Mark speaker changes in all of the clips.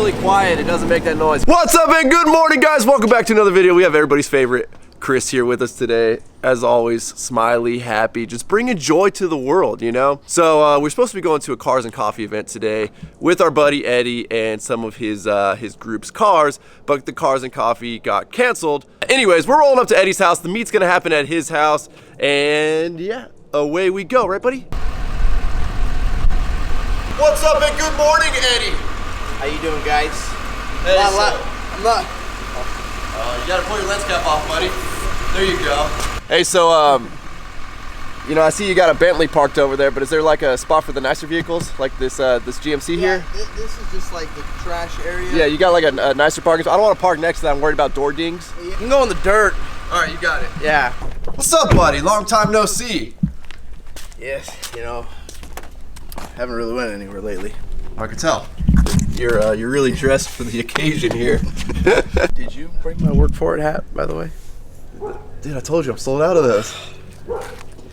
Speaker 1: really quiet. It doesn't make that noise. What's up and good morning, guys? Welcome back to another video. We have everybody's favorite Chris here with us today. As always, smiley, happy, just bringing joy to the world, you know? So we're supposed to be going to a cars and coffee event today with our buddy Eddie and some of his group's cars, but the cars and coffee got canceled. Anyways, we're rolling up to Eddie's house. The meet's gonna happen at his house, and yeah, away we go, right buddy? What's up and good morning, Eddie?
Speaker 2: How you doing, guys?
Speaker 1: Hey,
Speaker 2: I'm not.
Speaker 1: You gotta pull your lens cap off, buddy. There you go. Hey, so, you know, I see you got a Bentley parked over there, but is there like a spot for the nicer vehicles, like this this GMC here?
Speaker 2: This is just like the trash area.
Speaker 1: Yeah, you got like a nicer parking spot. I don't want to park next to that. I'm worried about door dings.
Speaker 2: You can go in the dirt.
Speaker 1: All right, you got it.
Speaker 2: Yeah.
Speaker 1: What's up, buddy? Long time no see.
Speaker 2: Yes, you know, haven't really went anywhere lately.
Speaker 1: I can tell. You're really dressed for the occasion here.
Speaker 2: Did you bring my work for it hat, by the way?
Speaker 1: Dude, I told you I'm sold out of those.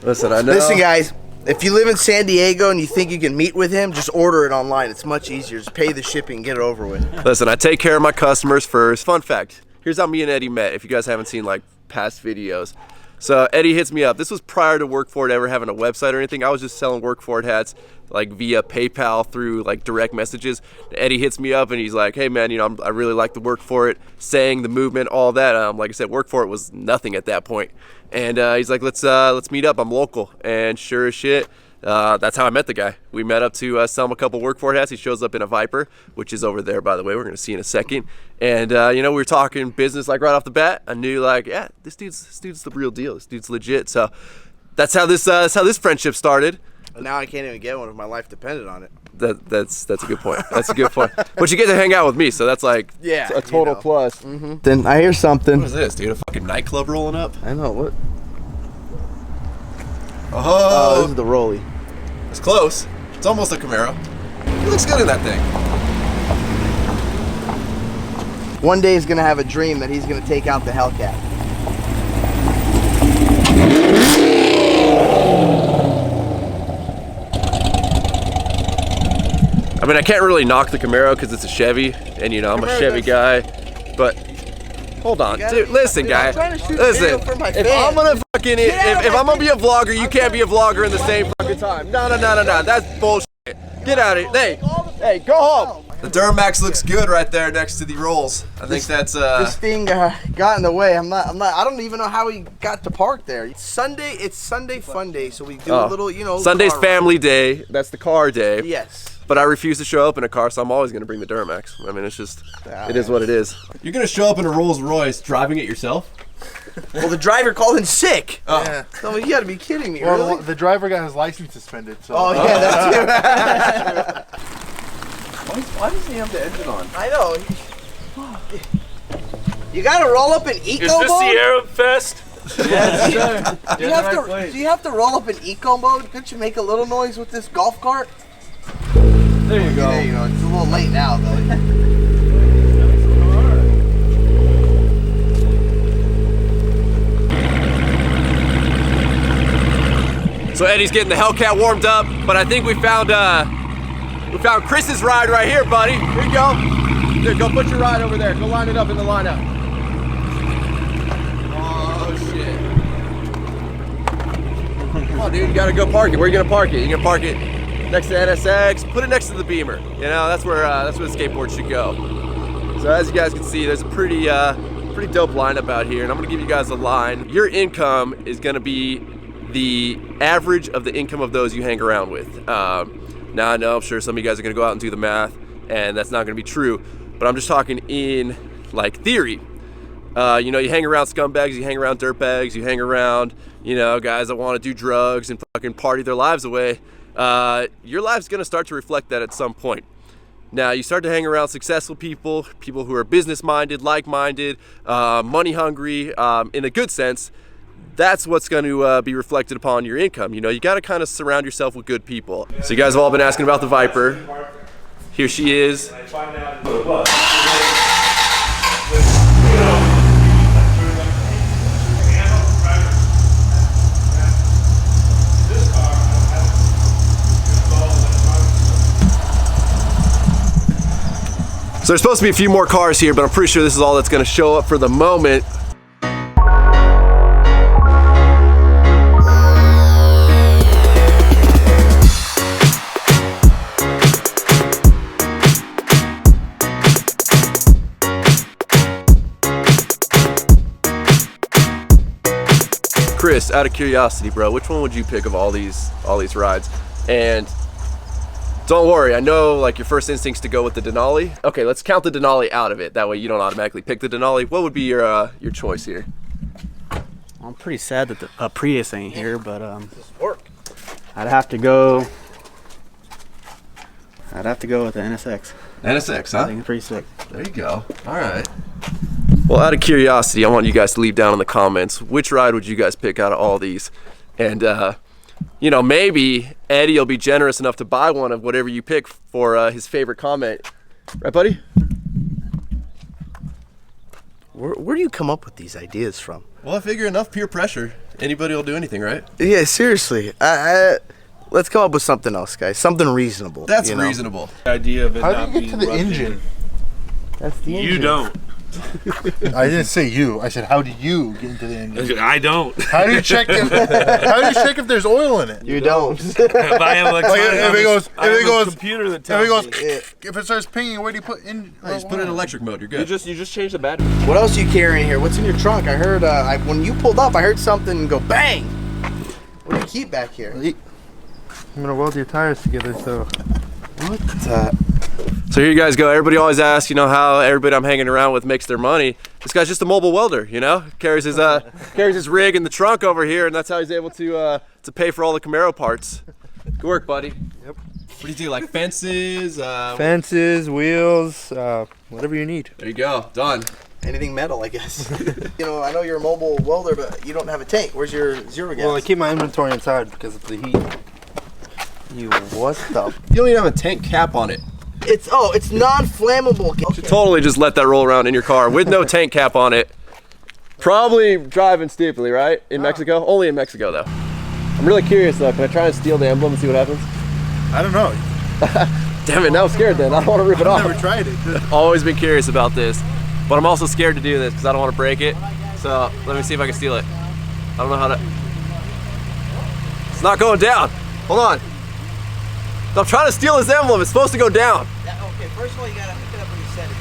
Speaker 1: Listen, I know.
Speaker 2: Listen, guys, if you live in San Diego and you think you can meet with him, just order it online. It's much easier. Just pay the shipping and get it over with.
Speaker 1: Listen, I take care of my customers first. Fun fact, here's how me and Eddie met, if you guys haven't seen like past videos. So Eddie hits me up. This was prior to WORKFORIT ever having a website or anything. I was just selling WORKFORIT hats like via PayPal through like direct messages. Eddie hits me up and he's like, hey man, you know, I really like the WORKFORIT, saying the movement, all that. Like I said, WORKFORIT was nothing at that point. And he's like, let's meet up. I'm local. And sure as shit, that's how I met the guy. We met up to sell him a couple WORKFORIT hats. He shows up in a Viper, which is over there, by the way. We're going to see in a second. And, you know, we were talking business like right off the bat. I knew like, yeah, this dude's the real deal. This dude's legit. So that's how this friendship started.
Speaker 2: Now I can't even get one if my life depended on it.
Speaker 1: That's a good point. That's a good point. But you get to hang out with me, so that's like
Speaker 2: yeah,
Speaker 1: a total
Speaker 2: you know.
Speaker 1: plus.
Speaker 2: Mm-hmm. Then I hear something.
Speaker 1: What is this, dude? A fucking nightclub rolling up?
Speaker 2: I know, what?
Speaker 1: Oh,
Speaker 2: This is the Rolly.
Speaker 1: It's close. It's almost a Camaro. He looks good in that thing.
Speaker 2: One day he's gonna have a dream that he's gonna take out the Hellcat.
Speaker 1: I mean, I can't really knock the Camaro because it's a Chevy, and you know I'm a Chevy guy. But hold on, dude. Listen, guy. Listen. If I'm gonna fucking if I'm gonna be a vlogger, you can't be a vlogger in the same fucking time. No. That's bullshit. Get out of here. Hey, go home. The Duramax looks good right there next to the Rolls. I think that's
Speaker 2: This thing got in the way. I don't even know how he got to park there. It's Sunday fun day, so we do a little, you know.
Speaker 1: Sunday's family day. That's the car day.
Speaker 2: Yes.
Speaker 1: But I refuse to show up in a car, so I'm always gonna bring the Duramax. I mean, it's just, it is what it is. You're gonna show up in a Rolls Royce driving it yourself?
Speaker 2: Well, the driver called in sick.
Speaker 1: Oh.
Speaker 2: Yeah. So you gotta be kidding me,
Speaker 3: well,
Speaker 2: really?
Speaker 3: the driver got his license suspended, so.
Speaker 2: Oh, yeah, that's true.
Speaker 1: Why does he have the engine on?
Speaker 2: I know. You gotta roll up an eco mode?
Speaker 4: Is this the Arab Fest?
Speaker 3: Yes, sir.
Speaker 2: Do you have to roll up an eco mode? Couldn't you make a little noise with this golf cart?
Speaker 1: There you go.
Speaker 2: There you go. It's a little late now, though.
Speaker 1: So Eddie's getting the Hellcat warmed up, but I think we found Chris's ride right here, buddy. Here you go. Here, go put your ride over there. Go line it up in the lineup. Oh shit. Come on, dude, you gotta go park it. Where are you gonna park it? You gonna park it next to NSX? Put it next to the Beamer. You know, that's where the skateboard should go. So as you guys can see, there's a pretty dope lineup out here, and I'm gonna give you guys a line. Your income is gonna be the average of the income of those you hang around with. Now I know I'm sure some of you guys are gonna go out and do the math, and that's not gonna be true, but I'm just talking in like theory. You know, you hang around scumbags, you hang around dirtbags, you hang around, you know, guys that wanna do drugs and fucking party their lives away. Your life's gonna start to reflect that at some point. Now, you start to hang around successful people, people who are business-minded, like-minded, money-hungry, in a good sense. That's what's going to be reflected upon your income. You know, you got to kind of surround yourself with good people. So you guys have all been asking about the Viper. Here she is. So there's supposed to be a few more cars here, but I'm pretty sure this is all that's gonna show up for the moment. Chris, out of curiosity, bro, which one would you pick of all these rides? And don't worry, I know like your first instinct's to go with the Denali. Okay, let's count the Denali out of it. That way you don't automatically pick the Denali. What would be your choice here?
Speaker 4: I'm pretty sad that the Prius ain't here, but I'd have to go with the NSX.
Speaker 1: NSX, huh?
Speaker 4: I think it's pretty sick.
Speaker 1: There you go. All right. Well, out of curiosity, I want you guys to leave down in the comments which ride would you guys pick out of all these, and you know, maybe Eddie will be generous enough to buy one of whatever you pick for his favorite comment. Right, buddy?
Speaker 2: Where do you come up with these ideas from?
Speaker 1: Well, I figure enough peer pressure, anybody will do anything, right?
Speaker 2: Yeah, seriously. Let's come up with something else, guys. Something reasonable.
Speaker 1: That's
Speaker 2: you know?
Speaker 1: reasonable.
Speaker 5: The idea of it
Speaker 3: How
Speaker 5: not
Speaker 3: do you get to the
Speaker 5: being rubbed
Speaker 3: engine?
Speaker 2: That's the engine.
Speaker 5: You don't.
Speaker 3: I didn't say you. I said, how do you get into the engine?
Speaker 5: I don't.
Speaker 3: How do you check if there's oil in it?
Speaker 2: You don't.
Speaker 5: If I have
Speaker 3: Like, if it goes,
Speaker 5: computer that
Speaker 3: if
Speaker 5: tells
Speaker 3: it goes,
Speaker 5: me.
Speaker 3: if it starts pinging, where do you put in?
Speaker 1: Just put it in electric mode, you're good.
Speaker 5: You just change the battery.
Speaker 2: What else are you carrying here? What's in your trunk? I heard when you pulled up, I heard something go bang. What do you keep back here?
Speaker 3: I'm gonna weld your tires together, so.
Speaker 2: What?
Speaker 1: So here you guys go. Everybody always asks, you know, how everybody I'm hanging around with makes their money. This guy's just a mobile welder, you know, carries his rig in the trunk over here, and that's how he's able to pay for all the Camaro parts. Good work, buddy.
Speaker 3: Yep.
Speaker 1: What do you do? Like fences?
Speaker 3: Fences, wheels, whatever you need.
Speaker 1: There you go. Done.
Speaker 2: Anything metal, I guess. You know, I know you're a mobile welder, but you don't have a tank. Where's your zero gas?
Speaker 3: Well, I keep my inventory inside because of the heat.
Speaker 2: You what the?
Speaker 1: You don't even have a tank cap on it.
Speaker 2: It's non-flammable.
Speaker 1: You should totally just let that roll around in your car with no tank cap on it. Probably driving stupidly, right? In Mexico? Only in Mexico, though. I'm really curious, though. Can I try and steal the emblem and see what happens?
Speaker 3: I don't know.
Speaker 1: Damn it, now I'm scared then. I don't want to rip it off.
Speaker 3: I've never tried it.
Speaker 1: Always been curious about this, but I'm also scared to do this because I don't want to break it. So let me see if I can steal it. I don't know how to. It's not going down. Hold on. I'm trying to steal his emblem. It's supposed to go down.
Speaker 2: Okay, first of all, you gotta hook it up with your settings.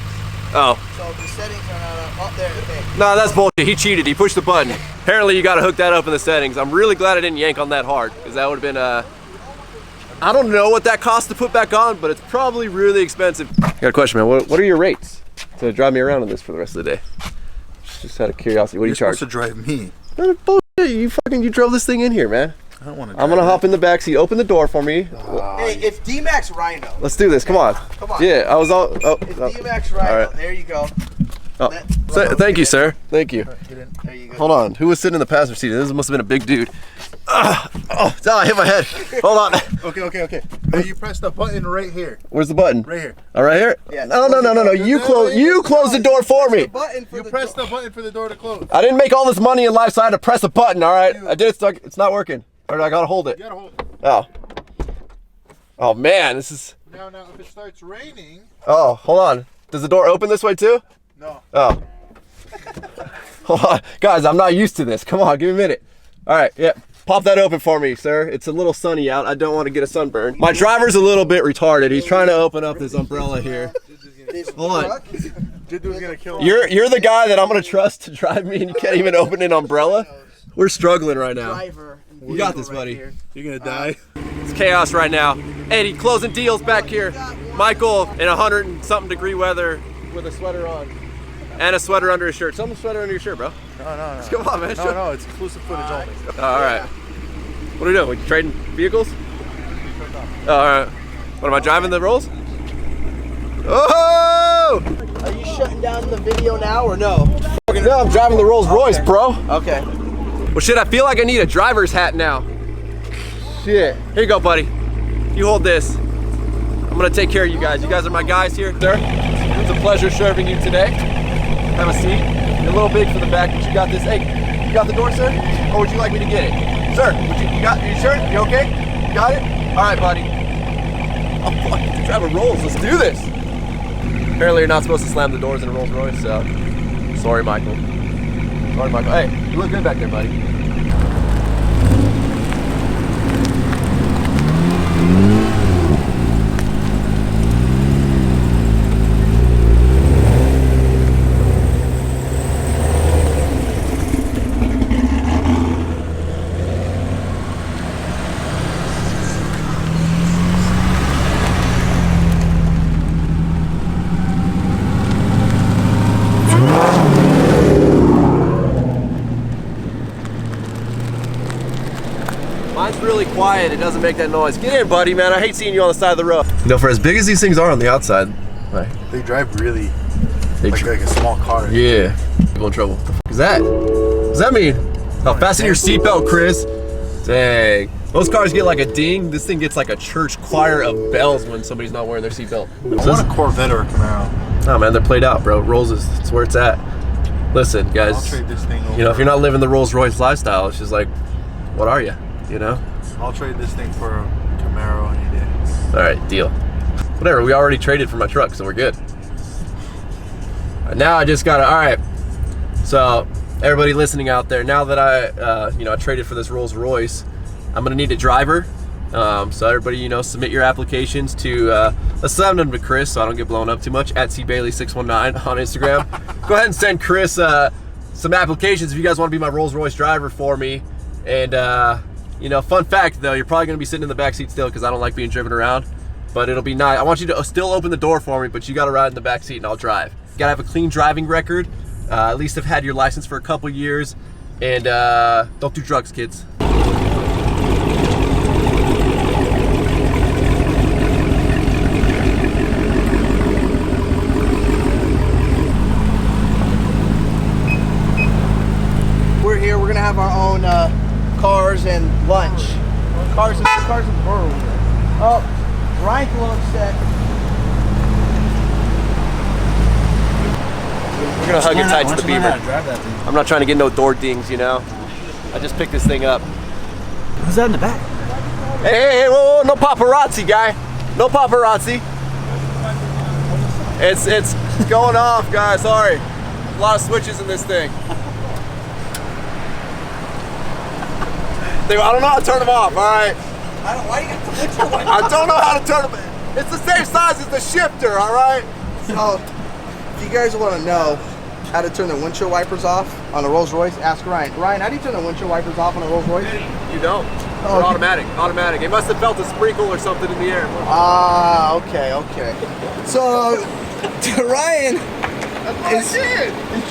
Speaker 1: Oh.
Speaker 2: So if the settings are not up there, okay.
Speaker 1: No, that's bullshit. He cheated. He pushed the button. Apparently, you got to hook that up in the settings. I'm really glad I didn't yank on that hard because that would have been. I don't know what that costs to put back on, but it's probably really expensive. I got a question, man. What are your rates to drive me around in this for the rest of the day? Just out of curiosity. What do you charge?
Speaker 3: You're supposed to drive me.
Speaker 1: No, bullshit. You drove this thing in here, man.
Speaker 3: I don't want to.
Speaker 1: I'm gonna hop in the back seat. Open the door for me.
Speaker 2: Hey, it's Dmaxryno.
Speaker 1: Let's do this. Come on.
Speaker 2: Come on.
Speaker 1: Yeah, I was all. Oh,
Speaker 2: It's
Speaker 1: oh.
Speaker 2: Dmaxryno.
Speaker 1: All right.
Speaker 2: There you go.
Speaker 1: Oh. Thank you, sir. Thank you.
Speaker 2: There you go.
Speaker 1: Hold on. Who was sitting in the passenger seat? This must have been a big dude. Oh, I hit my head. Hold on.
Speaker 3: Okay. Now you press the button right here.
Speaker 1: Where's the button?
Speaker 3: Right here.
Speaker 1: All right here.
Speaker 2: Yeah,
Speaker 1: No. You close the door for me.
Speaker 2: Button for
Speaker 3: You
Speaker 2: the
Speaker 3: press
Speaker 2: door.
Speaker 3: the button for the door to close.
Speaker 1: I didn't make all this money in life, so I had to press a button. All right. I did it. It's not working. Or I gotta hold it.
Speaker 3: You gotta hold it.
Speaker 1: Oh. Oh man, this is.
Speaker 3: Now, if it starts raining.
Speaker 1: Oh, hold on. Does the door open this way too?
Speaker 3: No.
Speaker 1: Oh. Hold on. Guys, I'm not used to this. Come on, give me a minute. All right, yeah. Pop that open for me, sir. It's a little sunny out. I don't want to get a sunburn. My driver's a little bit retarded. He's trying to open up this umbrella here. Hold on.
Speaker 3: Dude's gonna kill him.
Speaker 1: You're the guy that I'm gonna trust to drive me and you can't even open an umbrella? We're struggling right now.
Speaker 2: Driver.
Speaker 1: You got this, buddy.
Speaker 3: You're gonna die.
Speaker 1: It's chaos right now. Eddie closing deals back here. Michael in 100 and something degree weather with a sweater on. And a sweater under his shirt. Some sweater under your shirt, bro.
Speaker 3: No.
Speaker 1: Come on, man.
Speaker 3: No, it's exclusive footage only.
Speaker 1: All right. What are we doing? We trading vehicles? All right. What am I driving the rolls? Oh!
Speaker 2: Are you shutting down the video now or no?
Speaker 1: No, I'm driving the Rolls Royce, bro.
Speaker 2: Okay.
Speaker 1: Well, shit, I feel like I need a driver's hat now. Shit. Here you go, buddy. You hold this. I'm gonna take care of you guys. You guys are my guys here, sir. It's a pleasure serving you today. Have a seat. You're a little big for the back, but you got this. Hey, you got the door, sir? Or would you like me to get it? Sir, are you sure? You okay? You got it? All right, buddy. I'm fucking driving Rolls. Let's do this. Here Apparently you're not supposed to slam the doors in a Rolls Royce, so sorry, Michael. Sorry, Michael. Hey, you look good back there, buddy. Mine's really quiet, it doesn't make that noise. Get in, buddy, man. I hate seeing you on the side of the road. You know, for as big as these things are on the outside, like,
Speaker 3: They drive really like a small car.
Speaker 1: Yeah. People in trouble. What the fuck is that? What does that mean? Oh, fasten your seatbelt, Chris. Dang. Most cars get like a ding. This thing gets like a church choir of bells when somebody's not wearing their seatbelt.
Speaker 3: I want a Corvette or a Camaro.
Speaker 1: Oh man, they're played out, bro. Rolls is it's where it's at. Listen, guys.
Speaker 3: I'll trade this thing over.
Speaker 1: You know, if you're not living the Rolls Royce lifestyle, it's just like, what are you? You know?
Speaker 3: I'll trade this thing for a Camaro any day.
Speaker 1: All right, deal. Whatever. We already traded for my truck, so we're good. Now I just gotta. All right. So everybody listening out there, now that I traded for this Rolls Royce, I'm gonna need a driver. So everybody, submit your applications to, let's send them to Chris so I don't get blown up too much, at cbailey619 on Instagram. Go ahead and send Chris some applications if you guys want to be my Rolls Royce driver for me. And, fun fact though, you're probably gonna be sitting in the back seat still because I don't like being driven around, but it'll be nice. I want you to still open the door for me, but you gotta ride in the back seat and I'll drive. You gotta have a clean driving record, at least have had your license for a couple years, and don't do drugs, kids.
Speaker 2: We're here. We're gonna have our own cars and lunch. Cars and burro. Oh, Ryan's a little upset.
Speaker 1: We're gonna hug it tight to the Beamer. I'm not trying to get no door dings, I just picked this thing up.
Speaker 4: Who's that in the back?
Speaker 1: Hey, whoa, no paparazzi, guy. No paparazzi. It's going off, guys. Sorry. A lot of switches in this thing. I don't know how to turn them off, all right?
Speaker 2: Why do you got the windshield wipers?
Speaker 1: I don't know how to turn them. It's the same size as the shifter, all right?
Speaker 2: So, if you guys want to know how to turn the windshield wipers off on a Rolls Royce, ask Ryan. Ryan, how do you turn the windshield wipers off on a Rolls Royce?
Speaker 1: You don't.
Speaker 2: Oh,
Speaker 1: They're automatic. It must have felt a sprinkle or something in the air.
Speaker 2: Ah, okay. So, Ryan is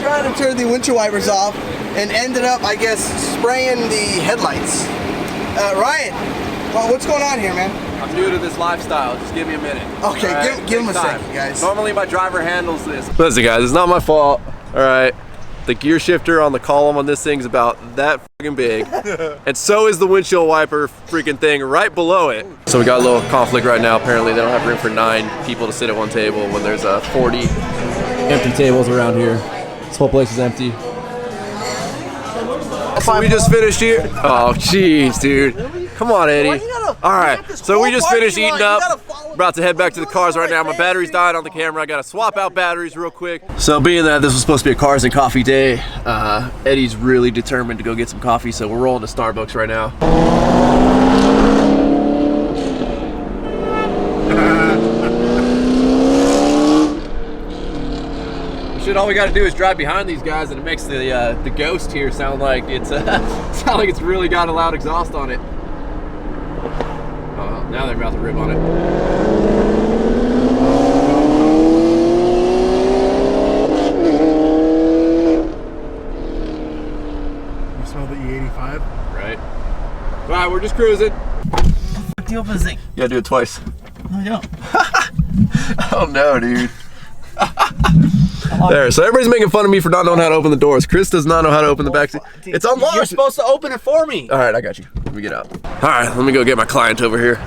Speaker 2: trying to turn the windshield wipers off and ended up, I guess, spraying the headlights. Ryan, well, what's going on here, man?
Speaker 1: I'm new to this lifestyle. Just give me a minute.
Speaker 2: Okay,
Speaker 1: right?
Speaker 2: give him a
Speaker 1: time.
Speaker 2: second, guys.
Speaker 1: Normally my driver handles this. Listen, guys, it's not my fault. All right. The gear shifter on the column on this thing's about that fucking big. And so is the windshield wiper freaking thing right below it. So we got a little conflict right now. Apparently they don't have room for 9 people to sit at one table when there's 40 empty tables around here. This whole place is empty. So we just finished here. Oh, jeez, dude. Come on, Eddie. All right, so we just finished eating up. About to head back to the cars right now. My battery's died on the camera. I gotta swap out batteries real quick. So being that this was supposed to be a cars and coffee day, Eddie's really determined to go get some coffee, so we're rolling to Starbucks right now. Shit, all we gotta do is drive behind these guys, and it makes the Ghost here sound like it's really got a loud exhaust on it. Oh, now they're about to rip on it.
Speaker 3: You smell the E85?
Speaker 1: Right. All right, we're just cruising.
Speaker 4: What the open this thing?
Speaker 1: You gotta do it twice.
Speaker 4: No, I don't.
Speaker 1: Oh no, dude. There, so everybody's making fun of me for not knowing how to open the doors. Chris does not know how to open the back seat. It's unlocked.
Speaker 4: You're supposed to open it for me.
Speaker 1: All right, I got you. Let me get out. All right, let me go get my client over here.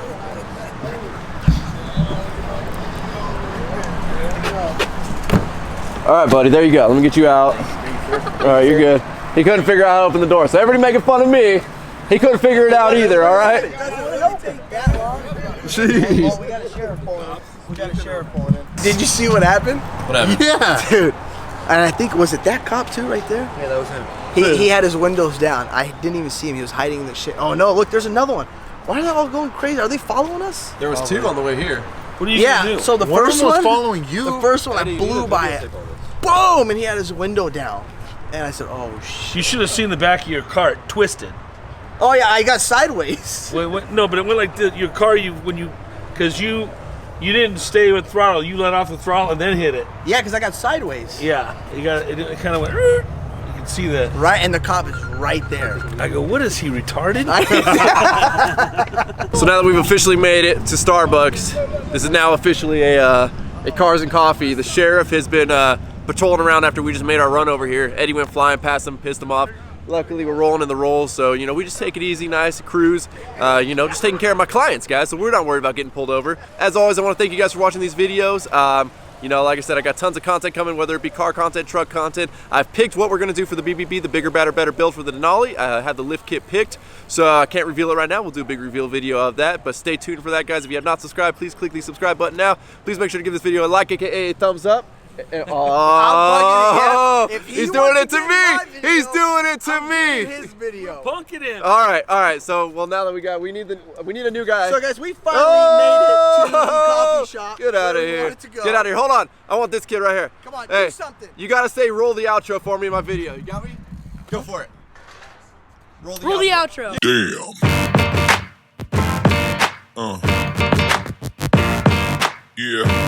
Speaker 1: All right, buddy, there you go. Let me get you out. All right, you're good. He couldn't figure out how to open the door, so everybody making fun of me. He couldn't figure it out either, all right?
Speaker 2: Jeez. Oh, we got a sheriff pulling in. Did you see what happened?
Speaker 1: What happened?
Speaker 3: Yeah.
Speaker 2: Dude. And I think, was it that cop too right there?
Speaker 3: Yeah, that was him.
Speaker 2: He had his windows down. I didn't even see him. He was hiding in the shit. Oh no, look, there's another one. Why are they all going crazy? Are they following us?
Speaker 1: There was two on the way here.
Speaker 5: What are you gonna
Speaker 2: Yeah,
Speaker 5: do?
Speaker 2: so the
Speaker 3: One of
Speaker 2: first
Speaker 3: them was
Speaker 2: one,
Speaker 3: following you.
Speaker 2: the first one I blew by it. Boom! And he had his window down. And I said, oh shit.
Speaker 5: You should have seen the back of your car twisted.
Speaker 2: Oh yeah, I got sideways.
Speaker 5: No, but it went like your car. Because you didn't stay with throttle. You let off the throttle and then hit it.
Speaker 2: Yeah, because I got sideways.
Speaker 5: Yeah, it kind of went. You can see that.
Speaker 2: Right, and the cop is right there.
Speaker 5: I go, what is he retarded?
Speaker 1: So now that we've officially made it to Starbucks, this is now officially a Cars and Coffee. The sheriff has been patrolling around after we just made our run over here. Eddie went flying past him, pissed him off. Luckily, we're rolling in the rolls, so, you know, we just take it easy, nice, cruise, you know, just taking care of my clients, guys, so we're not worried about getting pulled over. As always, I want to thank you guys for watching these videos. You know, like I said, I got tons of content coming, whether it be car content, truck content. I've picked what we're going to do for the BBB, the bigger, badder, better build for the Denali. I had the lift kit picked, so I can't reveal it right now. We'll do a big reveal video of that, but stay tuned for that, guys. If you have not subscribed, please click the subscribe button now. Please make sure to give this video a like, aka a thumbs up. Oh, he's doing it to me. He's doing it to me.
Speaker 2: His video.
Speaker 5: Punking him.
Speaker 1: All right. So, well, now that we need a new guy.
Speaker 2: So guys, we finally made it to the coffee shop.
Speaker 1: Get out of
Speaker 2: where we
Speaker 1: here.
Speaker 2: wanted to go.
Speaker 1: Get out of here. Hold on. I want this kid right here.
Speaker 2: Come on,
Speaker 1: hey,
Speaker 2: do something.
Speaker 1: You gotta say roll the outro for me in my video. You got me? Go for it. Roll the outro.
Speaker 6: Damn. Yeah.